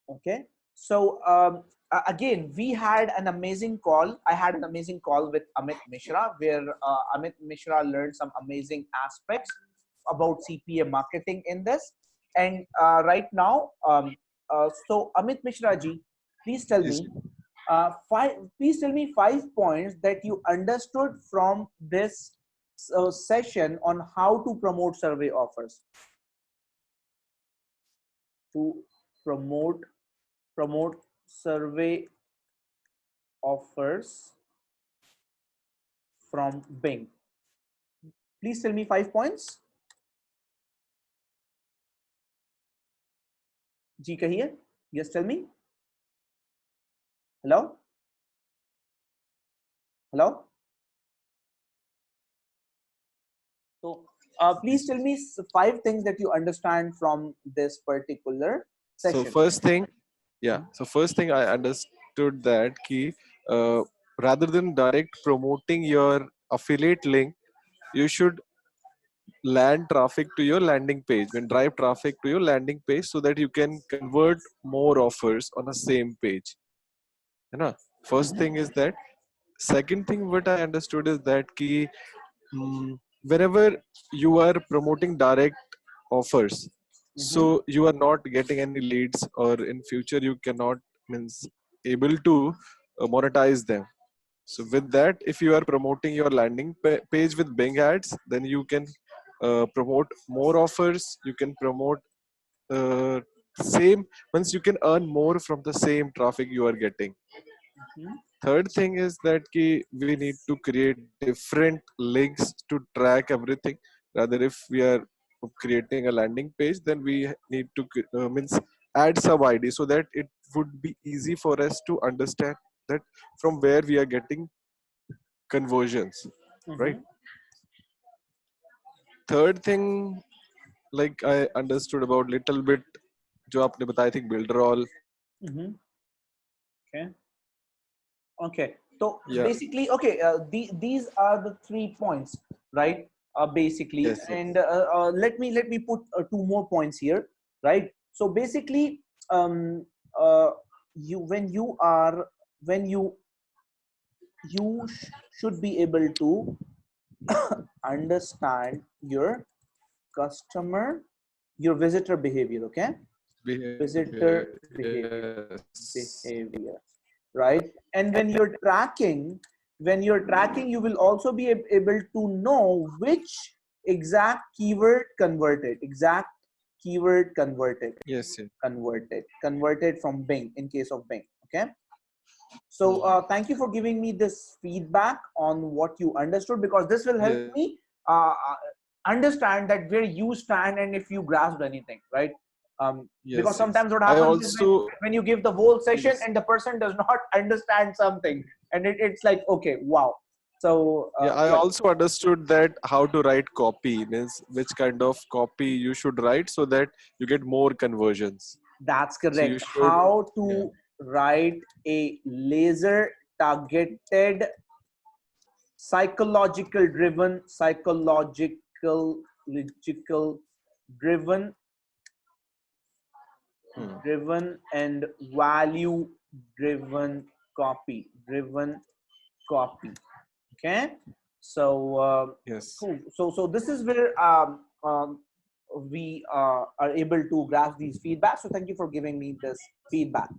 Okay. So again, we had an amazing call. I had an amazing call with Amit Mishra, where Amit Mishra learned some amazing aspects about CPA marketing in this. And right now, so Amit Mishra ji, please tell Yes. me, please tell me 5 points that you understood from this session on how to promote survey offers. To promote survey offers from Bing. Please tell me 5 points. जी कहिए. Yes, tell me. Hello. Hello. So please tell me 5 things that you understand from this particular So session. first thing, yeah. So first thing I understood that key, rather than direct promoting your affiliate link, you should land traffic to your landing page and drive traffic to your landing page so that you can convert more offers on the same page. You know, first thing is that. Second thing what I understood is that key, whenever you are promoting direct offers, so you are not getting any leads, or in future you cannot means able to monetize them. So with that, if you are promoting your landing page with Bing ads, then you can promote more offers. You can promote uh, same, once you can earn more from the same traffic you are getting. Third thing is that we need to create different links to track everything. Rather, if we are creating a landing page, then we need to means add sub ID so that it would be easy for us to understand that from where we are getting conversions, right? Third thing, like I understood about little bit, जो आपने बताया, I think builder all. Okay. Okay. So Yeah. basically, okay, these are the 3 points, right? Basically, Yes. and Yes. let me put 2 more points here, right? So basically, um, uh, you when you are when you should be able to understand your customer, your visitor behavior. Okay, visitor behavior, Yes. right? And when you're tracking, you will also be able to know which exact keyword Yes. Yes. converted from Bing, in case of Bing. Okay. So thank you for giving me this feedback on what you understood, because this will help Yes. me understand that where you stand and if you grasped anything, right? Because Yes. Yes. sometimes what I happens is also, when you give the whole session yes. and the person does not understand something, and it's like, okay, wow. So Yeah, I yeah, also understood that how to write copy, means which kind of copy you should write so that you get more conversions. that's So you correct. should, How yeah. to write a laser targeted psychological driven Hmm. and value driven copy. Okay. So Yes. cool. So this is where we are able to grasp these feedback. So thank you for giving me this feedback.